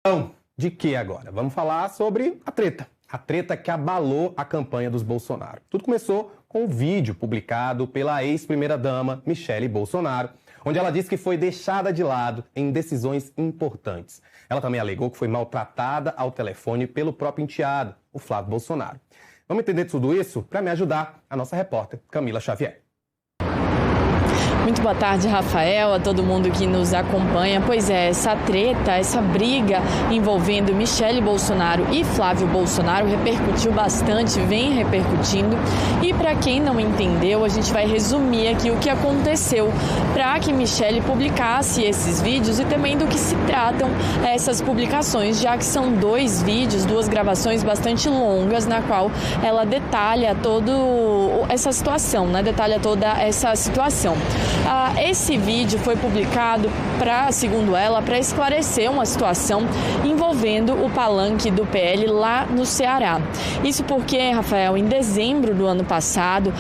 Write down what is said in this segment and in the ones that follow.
Então, de que agora? Vamos falar sobre a treta. A treta que abalou a campanha dos Bolsonaro. Tudo começou com um vídeo publicado pela ex-primeira-dama Michele Bolsonaro, onde ela disse que foi deixada de lado em decisões importantes. Ela também alegou que foi maltratada ao telefone pelo próprio enteado, o Flávio Bolsonaro. Vamos entender tudo isso? Para me ajudar, a nossa repórter Camila Xavier. Muito boa tarde, Rafael, a todo mundo que nos acompanha. Pois é, essa treta, essa briga envolvendo Michele Bolsonaro e Flávio Bolsonaro repercutiu bastante, vem repercutindo. E para quem não entendeu, a gente vai resumir aqui o que aconteceu para que Michele publicasse esses vídeos e também do que se tratam essas publicações, já que são dois vídeos, duas gravações bastante longas, na qual ela detalha toda essa situação, né? Detalha toda essa situação. Esse vídeo foi publicado, segundo ela, para esclarecer uma situação envolvendo o palanque do PL lá no Ceará. Isso porque, Rafael, em dezembro do ano passado,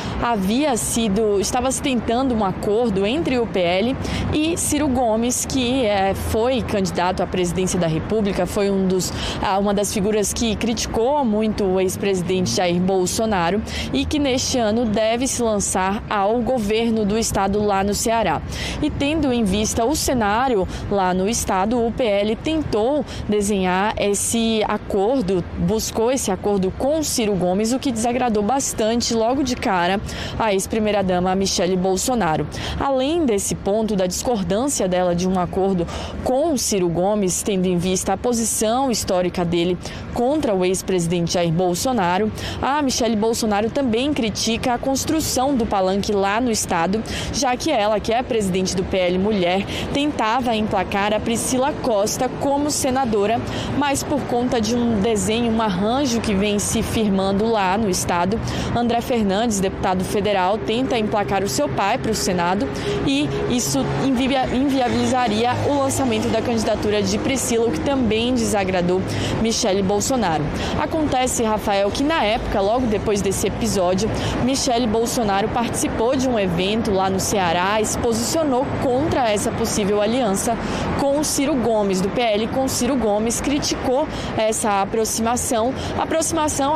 estava se tentando um acordo entre o PL e Ciro Gomes, que foi candidato à presidência da República, foi uma das figuras que criticou muito o ex-presidente Jair Bolsonaro e que neste ano deve se lançar ao governo do estado lá no Ceará. E tendo em vista o cenário lá no estado, o PL tentou desenhar esse acordo, buscou esse acordo com Ciro Gomes, o que desagradou bastante logo de cara a ex-primeira-dama Michele Bolsonaro. Além desse ponto da discordância dela de um acordo com o Ciro Gomes, tendo em vista a posição histórica dele contra o ex-presidente Jair Bolsonaro, a Michele Bolsonaro também critica a construção do palanque lá no estado, já que ela, que é presidente do PL Mulher, tentava emplacar a Priscila Costa como senadora, mas por conta de um desenho, um arranjo que vem se firmando lá no estado, André Fernandes, deputado federal, tenta emplacar o seu pai para o Senado e isso inviabilizaria o lançamento da candidatura de Priscila, o que também desagradou Michele Bolsonaro. Acontece, Rafael, que na época, logo depois desse episódio, Michele Bolsonaro participou de um evento lá no Ceará e se posicionou contra essa possível aliança com o Ciro Gomes, do PL com o Ciro Gomes, criticou essa aproximação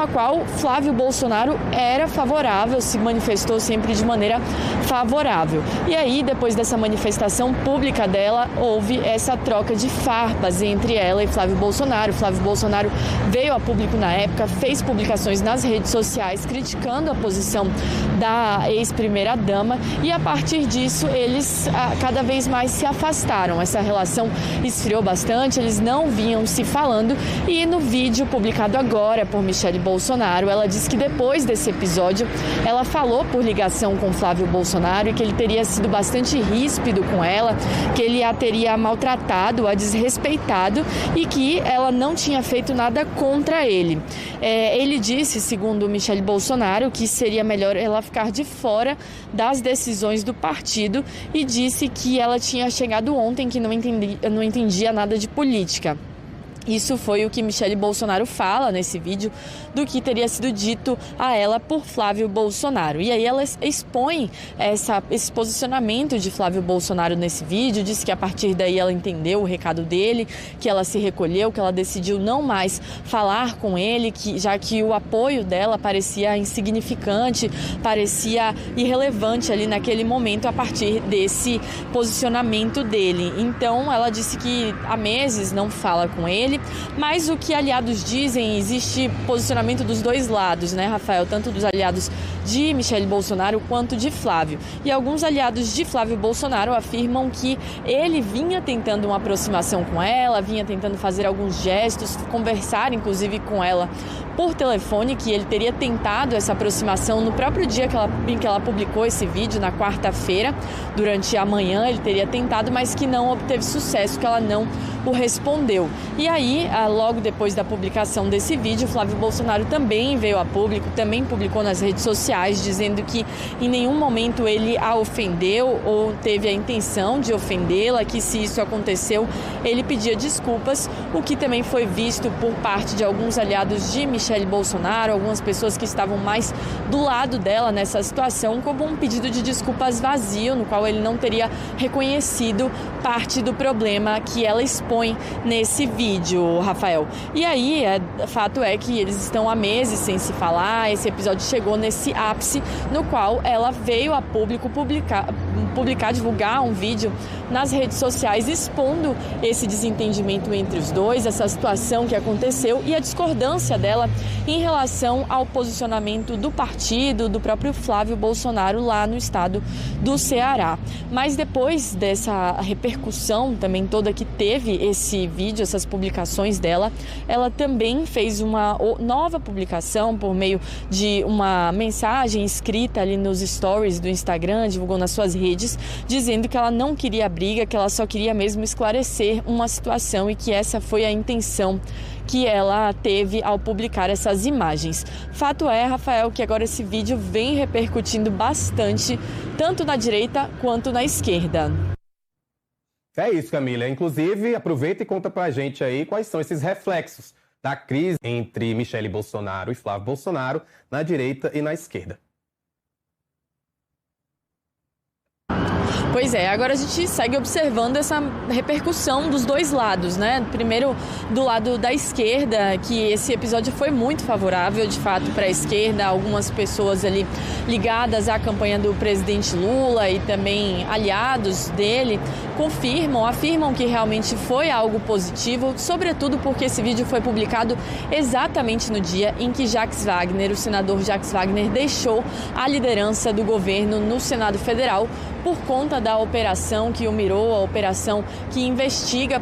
a qual Flávio Bolsonaro era favorável, se manifestou sempre de maneira favorável. E aí, depois dessa manifestação pública dela, houve essa troca de farpas entre ela e Flávio Bolsonaro. Flávio Bolsonaro veio a público na época, fez publicações nas redes sociais criticando a posição da ex-primeira-dama e a partir disso eles cada vez mais se afastaram. Essa relação esfriou bastante, eles não vinham se falando e no vídeo publicado agora por Michele Bolsonaro, ela disse que depois desse episódio ela falou por ligação com Flávio Bolsonaro e que ele teria sido bastante ríspido com ela, que ele a teria maltratado, a desrespeitado e que ela não tinha feito nada contra ele. Ele disse, segundo Michele Bolsonaro, que seria melhor ela ficar de fora das decisões do partido e disse que ela tinha chegado ontem que não entendia nada de política. Isso foi o que Michele Bolsonaro fala nesse vídeo do que teria sido dito a ela por Flávio Bolsonaro. E aí ela expõe esse posicionamento de Flávio Bolsonaro nesse vídeo, disse que a partir daí ela entendeu o recado dele, que ela se recolheu, que ela decidiu não mais falar com ele, já que o apoio dela parecia insignificante, parecia irrelevante ali naquele momento a partir desse posicionamento dele. Então ela disse que há meses não fala com ele, mas o que aliados dizem, existe posicionamento dos dois lados, né, Rafael? Tanto dos aliados de Michele Bolsonaro quanto de Flávio. E alguns aliados de Flávio Bolsonaro afirmam que ele vinha tentando uma aproximação com ela, vinha tentando fazer alguns gestos, conversar inclusive com ela por telefone, que ele teria tentado essa aproximação no próprio dia em que ela publicou esse vídeo, na quarta-feira, durante a manhã, ele teria tentado, mas que não obteve sucesso, que ela não o respondeu. E aí, logo depois da publicação desse vídeo, Flávio Bolsonaro também veio a público, também publicou nas redes sociais, dizendo que em nenhum momento ele a ofendeu ou teve a intenção de ofendê-la, que se isso aconteceu, ele pedia desculpas, o que também foi visto por parte de alguns aliados de Michele Michele Bolsonaro, algumas pessoas que estavam mais do lado dela nessa situação, como um pedido de desculpas vazio, no qual ele não teria reconhecido parte do problema que ela expõe nesse vídeo, Rafael. E aí, fato é que eles estão há meses sem se falar, esse episódio chegou nesse ápice, no qual ela veio a público divulgar um vídeo nas redes sociais expondo esse desentendimento entre os dois, essa situação que aconteceu e a discordância dela em relação ao posicionamento do partido, do próprio Flávio Bolsonaro lá no estado do Ceará. Mas depois dessa repercussão também toda que teve esse vídeo, essas publicações dela, ela também fez uma nova publicação por meio de uma mensagem escrita ali nos stories do Instagram, divulgou nas suas redes, dizendo que ela não queria briga, que ela só queria mesmo esclarecer uma situação e que essa foi a intenção que ela teve ao publicar essas imagens. Fato é, Rafael, que agora esse vídeo vem repercutindo bastante, tanto na direita quanto na esquerda. É isso, Camila. Inclusive, aproveita e conta pra gente aí quais são esses reflexos da crise entre Michele Bolsonaro e Flávio Bolsonaro na direita e na esquerda. Pois é, agora a gente segue observando essa repercussão dos dois lados, né? Primeiro, do lado da esquerda, que esse episódio foi muito favorável, de fato, para a esquerda. Algumas pessoas ali ligadas à campanha do presidente Lula e também aliados dele afirmam que realmente foi algo positivo, sobretudo porque esse vídeo foi publicado exatamente no dia em que Jacques Wagner, o senador Jacques Wagner, deixou a liderança do governo no Senado Federal por conta da operação que o mirou, a operação que investiga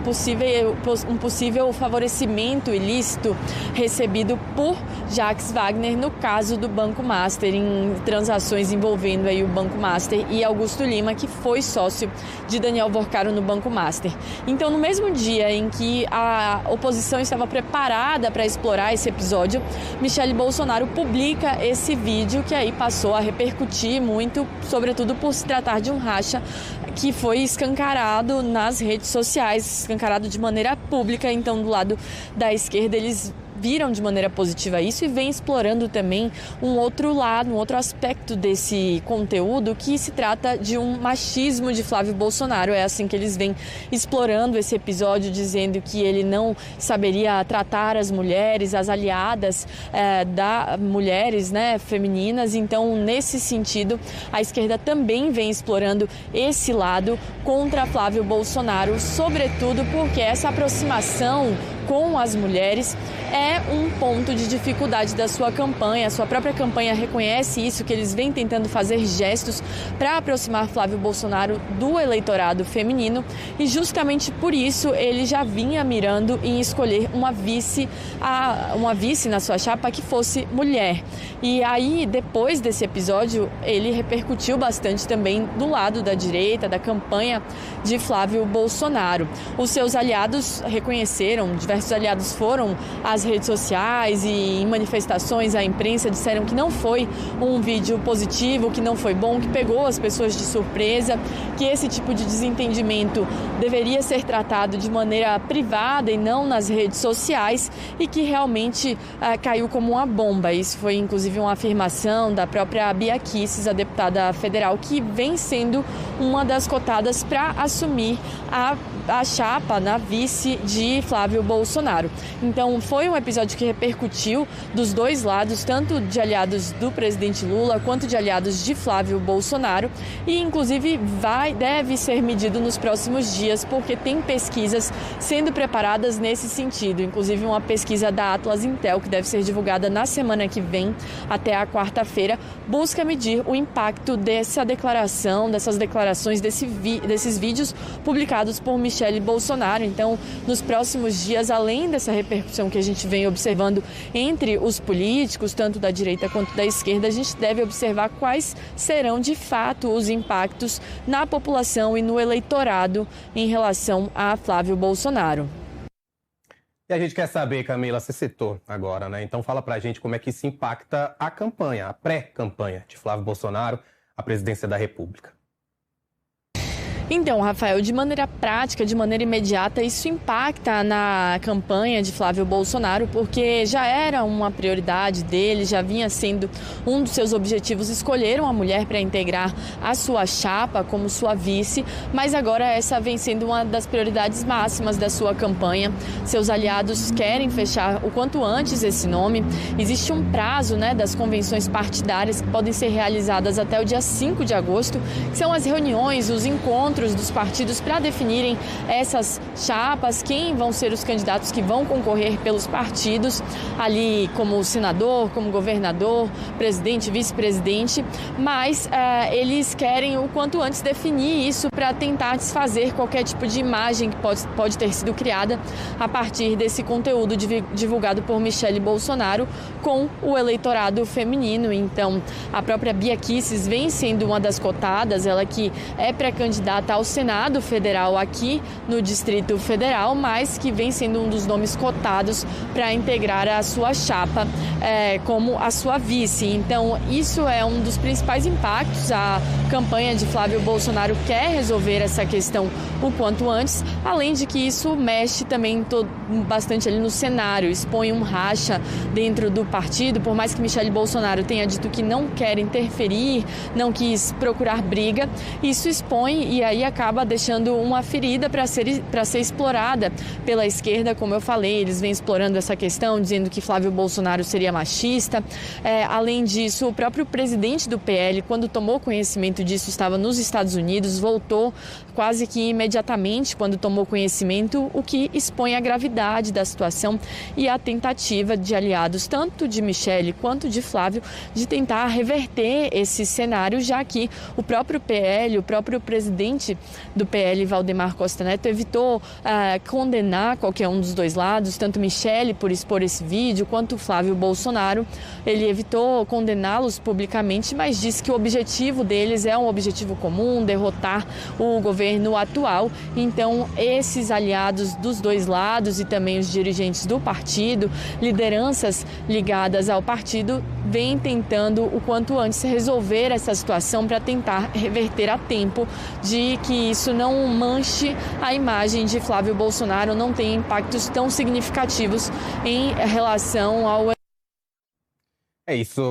um possível favorecimento ilícito recebido por Jacques Wagner no caso do Banco Master, em transações envolvendo aí o Banco Master e Augusto Lima, que foi sócio de Daniel Vorcaro no Banco Master. Então, no mesmo dia em que a oposição estava preparada para explorar esse episódio, Michele Bolsonaro publica esse vídeo que aí passou a repercutir muito, sobretudo por se tratar de um racha que foi escancarado nas redes sociais, escancarado de maneira pública. Então, do lado da esquerda, eles viram de maneira positiva isso e vem explorando também um outro lado, um outro aspecto desse conteúdo, que se trata de um machismo de Flávio Bolsonaro. É assim que eles vêm explorando esse episódio, dizendo que ele não saberia tratar as mulheres, as aliadas mulheres, né, femininas. Então, nesse sentido, a esquerda também vem explorando esse lado contra Flávio Bolsonaro, sobretudo porque essa aproximação com as mulheres é um ponto de dificuldade da sua campanha. A sua própria campanha reconhece isso, que eles vêm tentando fazer gestos para aproximar Flávio Bolsonaro do eleitorado feminino, e justamente por isso ele já vinha mirando em escolher uma vice na sua chapa que fosse mulher. E aí, depois desse episódio, ele repercutiu bastante também do lado da direita, da campanha de Flávio Bolsonaro. Os seus aliados reconheceram, diversos aliados foram às redes sociais e em manifestações à imprensa disseram que não foi um vídeo positivo, que não foi bom, que pegou as pessoas de surpresa, que esse tipo de desentendimento deveria ser tratado de maneira privada e não nas redes sociais, e que realmente caiu como uma bomba. Isso foi inclusive uma afirmação da própria Bia Kicis, a deputada federal, que vem sendo uma das cotadas para assumir a chapa na vice de Flávio Bolsonaro. Então, foi um episódio que repercutiu dos dois lados, tanto de aliados do presidente Lula quanto de aliados de Flávio Bolsonaro, e inclusive deve ser medido nos próximos dias, porque tem pesquisas sendo preparadas nesse sentido, inclusive uma pesquisa da Atlas Intel, que deve ser divulgada na semana que vem, até a quarta-feira, busca medir o impacto dessas declarações, desses vídeos publicados por Michele Bolsonaro. Então, nos próximos dias, além dessa repercussão que a gente vem observando entre os políticos, tanto da direita quanto da esquerda, a gente deve observar quais serão de fato os impactos na população e no eleitorado em relação a Flávio Bolsonaro. E a gente quer saber, Camila, você citou agora, né? Então fala pra gente como é que isso impacta a campanha, a pré-campanha de Flávio Bolsonaro à presidência da República. Então, Rafael, de maneira prática, de maneira imediata, isso impacta na campanha de Flávio Bolsonaro, porque já era uma prioridade dele, já vinha sendo um dos seus objetivos escolher uma mulher para integrar a sua chapa como sua vice, mas agora essa vem sendo uma das prioridades máximas da sua campanha. Seus aliados querem fechar o quanto antes esse nome. Existe um prazo, das convenções partidárias que podem ser realizadas até o dia 5 de agosto, que são as reuniões, os encontros dos partidos para definirem essas chapas, quem vão ser os candidatos que vão concorrer pelos partidos, ali como senador, como governador, presidente, vice-presidente, mas eles querem o quanto antes definir isso para tentar desfazer qualquer tipo de imagem que pode ter sido criada a partir desse conteúdo divulgado por Michele Bolsonaro com o eleitorado feminino. Então, a própria Bia Kicis vem sendo uma das cotadas, ela que é pré-candidata ao Senado Federal aqui no Distrito Federal, mas que vem sendo um dos nomes cotados para integrar a sua chapa como a sua vice. Então, isso é um dos principais impactos. A campanha de Flávio Bolsonaro quer resolver essa questão o quanto antes, além de que isso mexe também bastante ali no cenário, expõe um racha dentro do partido, por mais que Michele Bolsonaro tenha dito que não quer interferir, não quis procurar briga, isso expõe e aí acaba deixando uma ferida para ser explorada pela esquerda, como eu falei, eles vêm explorando essa questão, dizendo que Flávio Bolsonaro seria machista. Além disso, o próprio presidente do PL, quando tomou conhecimento disso, estava nos Estados Unidos, voltou quase que imediatamente quando tomou conhecimento, o que expõe a gravidade da situação e a tentativa de aliados, tanto de Michele quanto de Flávio, de tentar reverter esse cenário, já que o próprio PL, o próprio presidente do PL, Valdemar Costa Neto, evitou condenar qualquer um dos dois lados, tanto Michele por expor esse vídeo, quanto Flávio Bolsonaro. Ele evitou condená-los publicamente, mas disse que o objetivo deles é um objetivo comum, derrotar o governo atual. Então, esses aliados dos dois lados e também os dirigentes do partido, lideranças ligadas ao partido, vêm tentando o quanto antes resolver essa situação para tentar reverter a tempo de que isso não manche a imagem de Flávio Bolsonaro, não tenha impactos tão significativos em relação ao... É isso.